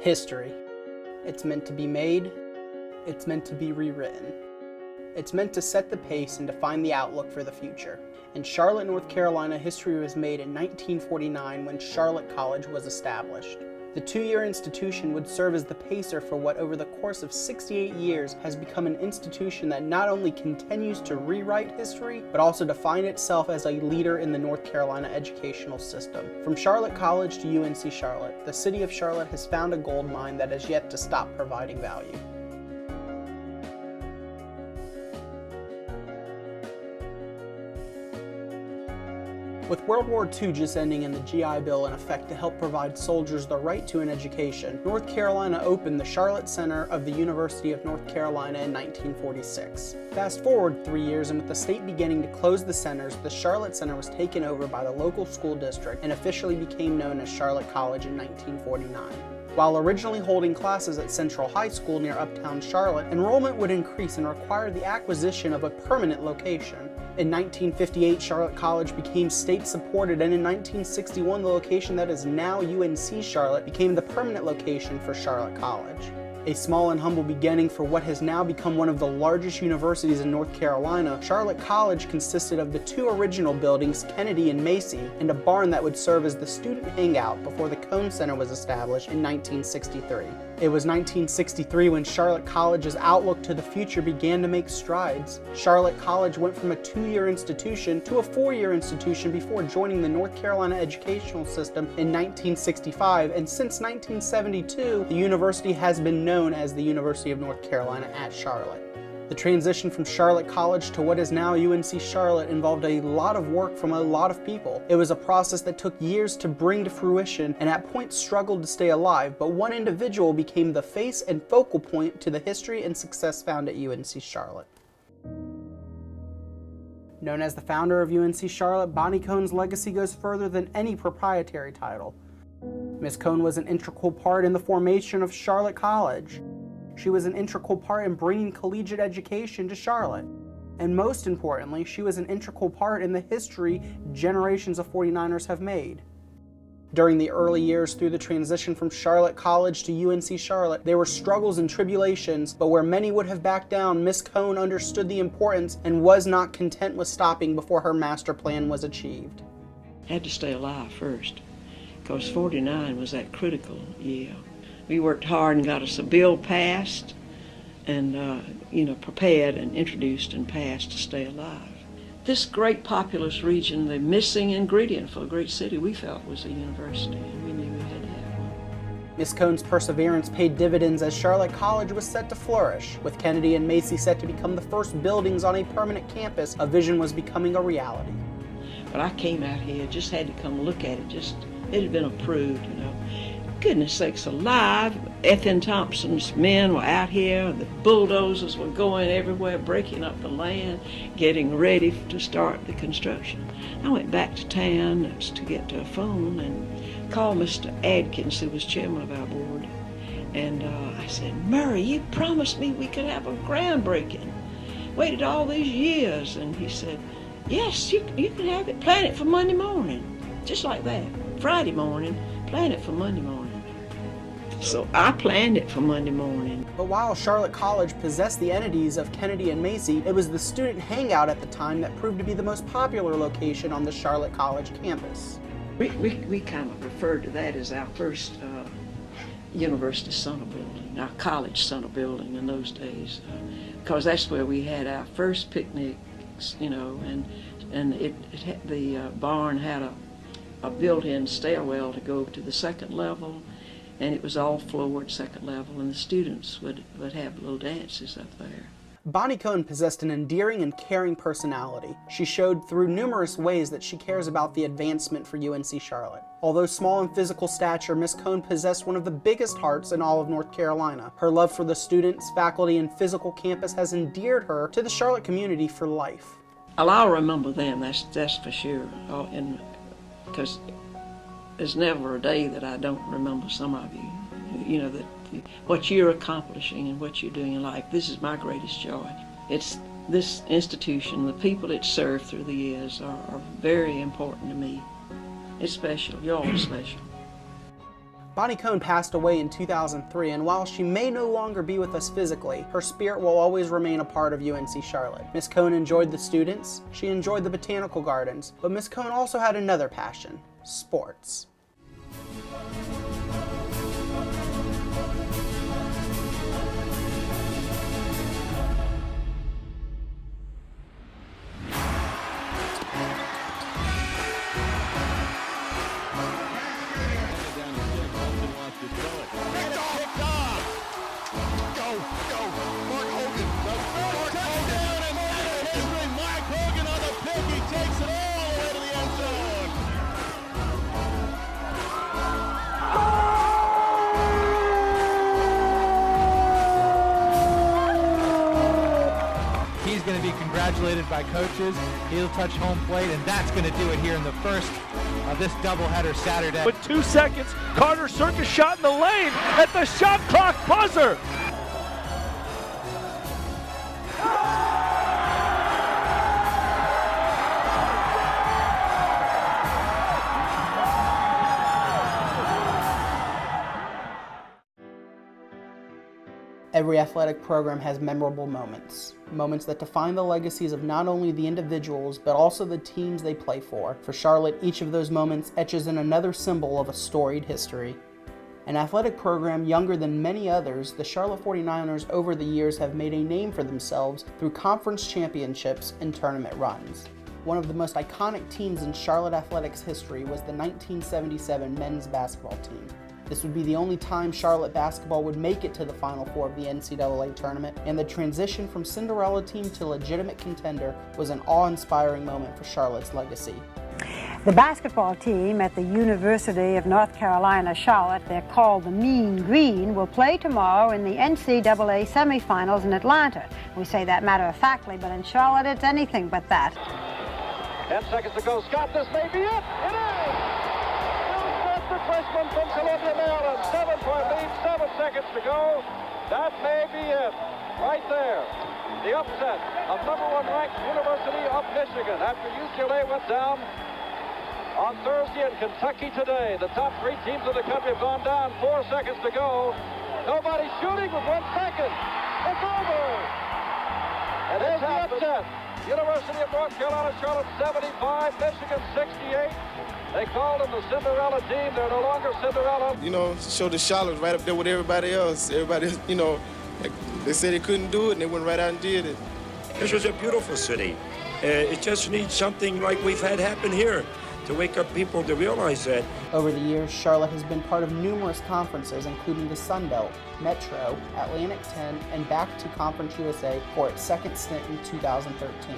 History. It's meant to be made. It's meant to be rewritten. It's meant to set the pace and define the outlook for the future. In Charlotte, North Carolina, history was made in 1949 when Charlotte College was established. The two-year institution would serve as the pacer for what over the course of 68 years has become an institution that not only continues to rewrite history, but also define itself as a leader in the North Carolina educational system. From Charlotte College to UNC Charlotte, the city of Charlotte has found a gold mine that has yet to stop providing value. With World War II just ending and the GI Bill in effect to help provide soldiers the right to an education, North Carolina opened the Charlotte Center of the University of North Carolina in 1946. Fast forward 3 years, and with the state beginning to close the centers, the Charlotte Center was taken over by the local school district and officially became known as Charlotte College in 1949. While originally holding classes at Central High School near uptown Charlotte, enrollment would increase and require the acquisition of a permanent location. In 1958, Charlotte College became state-supported, and in 1961, the location that is now UNC Charlotte became the permanent location for Charlotte College. A small and humble beginning for what has now become one of the largest universities in North Carolina, Charlotte College consisted of the two original buildings, Kennedy and Macy, and a barn that would serve as the student hangout before the Cone Center was established in 1963. It was 1963 when Charlotte College's outlook to the future began to make strides. Charlotte College went from a two-year institution to a four-year institution before joining the North Carolina educational system in 1965, and since 1972, the university has been known as the University of North Carolina at Charlotte. The transition from Charlotte College to what is now UNC Charlotte involved a lot of work from a lot of people. It was a process that took years to bring to fruition and at points struggled to stay alive, but one individual became the face and focal point to the history and success found at UNC Charlotte. Known as the founder of UNC Charlotte, Bonnie Cone's legacy goes further than any proprietary title. Ms. Cone was an integral part in the formation of Charlotte College. She was an integral part in bringing collegiate education to Charlotte. And most importantly, she was an integral part in the history generations of 49ers have made. During the early years through the transition from Charlotte College to UNC Charlotte, there were struggles and tribulations, but where many would have backed down, Ms. Cone understood the importance and was not content with stopping before her master plan was achieved. Had to stay alive first, because 49 was that critical year. We worked hard and got us a bill passed and, prepared and introduced and passed to stay alive. This great populous region, the missing ingredient for a great city, we felt was a university, and we knew we had to have one. Ms. Cone's perseverance paid dividends as Charlotte College was set to flourish. With Kennedy and Macy set to become the first buildings on a permanent campus, a vision was becoming a reality. But I came out here, just had to come look at it, it had been approved, Goodness sakes alive, Atkins Thompson's men were out here, the bulldozers were going everywhere, breaking up the land, getting ready to start the construction. I went back to town to get to a phone and called Mr. Atkins, who was chairman of our board, and I said, "Murray, you promised me we could have a groundbreaking. Waited all these years." And he said, "Yes, you can have it. Plan it for Monday morning." Just like that. Friday morning, plan it for Monday morning. So I planned it for Monday morning. But while Charlotte College possessed the entities of Kennedy and Macy, it was the student hangout at the time that proved to be the most popular location on the Charlotte College campus. We kind of referred to that as our first university center building, our college center building in those days, because that's where we had our first picnics, and the barn had a built-in stairwell to go to the second level, and it was all floored second level, and the students would have little dances up there. Bonnie Cone possessed an endearing and caring personality. She showed through numerous ways that she cares about the advancement for UNC Charlotte. Although small in physical stature, Ms. Cone possessed one of the biggest hearts in all of North Carolina. Her love for the students, faculty, and physical campus has endeared her to the Charlotte community for life. I'll remember them, that's for sure, because there's never a day that I don't remember some of you, what you're accomplishing and what you're doing in life. This is my greatest joy. It's this institution, the people it served through the years are very important to me. It's special. You're all special. Bonnie Cohn passed away in 2003, and while she may no longer be with us physically, her spirit will always remain a part of UNC Charlotte. Miss Cohn enjoyed the students, she enjoyed the botanical gardens, but Miss Cohn also had another passion: sports. He's going to be congratulated by coaches. He'll touch home plate, and that's going to do it here in the first of this doubleheader Saturday. With 2 seconds, Carter Circus shot in the lane at the shot clock buzzer. Every athletic program has memorable moments. Moments that define the legacies of not only the individuals, but also the teams they play for. For Charlotte, each of those moments etches in another symbol of a storied history. An athletic program younger than many others, the Charlotte 49ers over the years have made a name for themselves through conference championships and tournament runs. One of the most iconic teams in Charlotte athletics history was the 1977 men's basketball team. This would be the only time Charlotte basketball would make it to the Final Four of the NCAA tournament, and the transition from Cinderella team to legitimate contender was an awe-inspiring moment for Charlotte's legacy. The basketball team at the University of North Carolina, Charlotte, they're called the Mean Green, will play tomorrow in the NCAA semifinals in Atlanta. We say that matter-of-factly, but in Charlotte it's anything but that. 10 seconds to go. Scott, this may be it. It is! The freshman from Columbia, Maryland. 7-point lead, 7 seconds to go. That may be it. Right there. The upset of #1 ranked University of Michigan after UCLA went down on Thursday and Kentucky today. The top 3 teams of the country have gone down. 4 seconds to go. Nobody shooting with 1 second. It's over. And there's the upset. University of North Carolina, Charlotte 75, Michigan 68. They called them the Cinderella team. They're no longer Cinderella. You know, showed the Charlotte right up there with everybody else. Everybody, you know, they said they couldn't do it, and they went right out and did it. This was a beautiful city. It just needs something like we've had happen here to wake up people to realize that. Over the years, Charlotte has been part of numerous conferences, including the Sun Belt, Metro, Atlantic 10, and back to Conference USA for its second stint in 2013.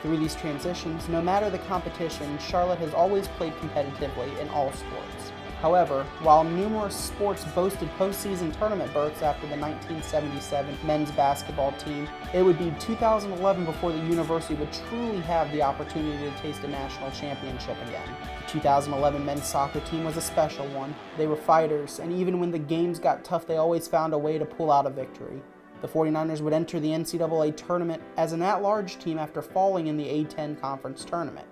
Through these transitions, no matter the competition, Charlotte has always played competitively in all sports. However, while numerous sports boasted postseason tournament berths after the 1977 men's basketball team, it would be 2011 before the university would truly have the opportunity to taste a national championship again. The 2011 men's soccer team was a special one. They were fighters, and even when the games got tough, they always found a way to pull out a victory. The 49ers would enter the NCAA tournament as an at-large team after falling in the A-10 conference tournament.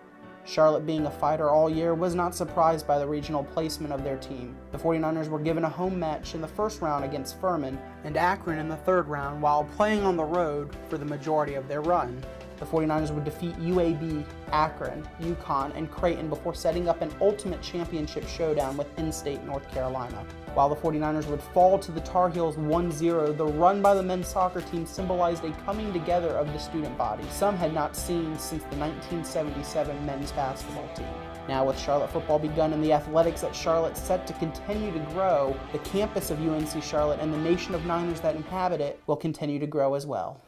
Charlotte, being a fighter all year, was not surprised by the regional placement of their team. The 49ers were given a home match in the first round against Furman and Akron in the third round while playing on the road for the majority of their run. The 49ers would defeat UAB, Akron, UConn, and Creighton before setting up an ultimate championship showdown with in-state North Carolina. While the 49ers would fall to the Tar Heels 1-0, the run by the men's soccer team symbolized a coming together of the student body some had not seen since the 1977 men's basketball team. Now with Charlotte football begun and the athletics at Charlotte set to continue to grow, the campus of UNC Charlotte and the nation of Niners that inhabit it will continue to grow as well.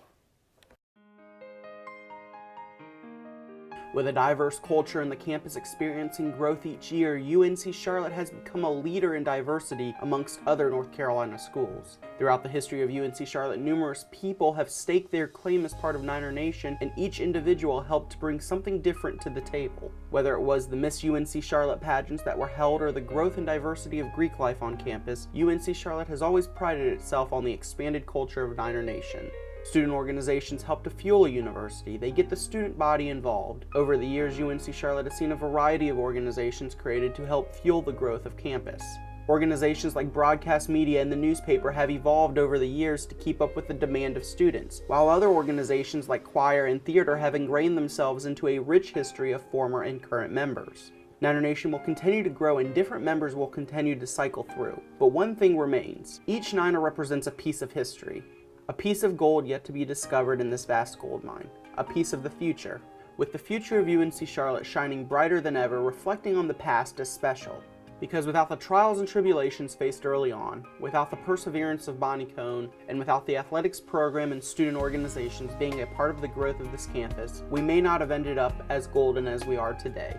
With a diverse culture and the campus experiencing growth each year, UNC Charlotte has become a leader in diversity amongst other North Carolina schools. Throughout the history of UNC Charlotte, numerous people have staked their claim as part of Niner Nation, and each individual helped bring something different to the table. Whether it was the Miss UNC Charlotte pageants that were held or the growth and diversity of Greek life on campus, UNC Charlotte has always prided itself on the expanded culture of Niner Nation. Student organizations help to fuel a university. They get the student body involved. Over the years, UNC Charlotte has seen a variety of organizations created to help fuel the growth of campus. Organizations like broadcast media and the newspaper have evolved over the years to keep up with the demand of students, while other organizations like choir and theater have ingrained themselves into a rich history of former and current members. Niner Nation will continue to grow and different members will continue to cycle through, but one thing remains. Each Niner represents a piece of history, a piece of gold yet to be discovered in this vast gold mine, a piece of the future, with the future of UNC Charlotte shining brighter than ever, reflecting on the past as special. Because without the trials and tribulations faced early on, without the perseverance of Bonnie Cone, and without the athletics program and student organizations being a part of the growth of this campus, we may not have ended up as golden as we are today.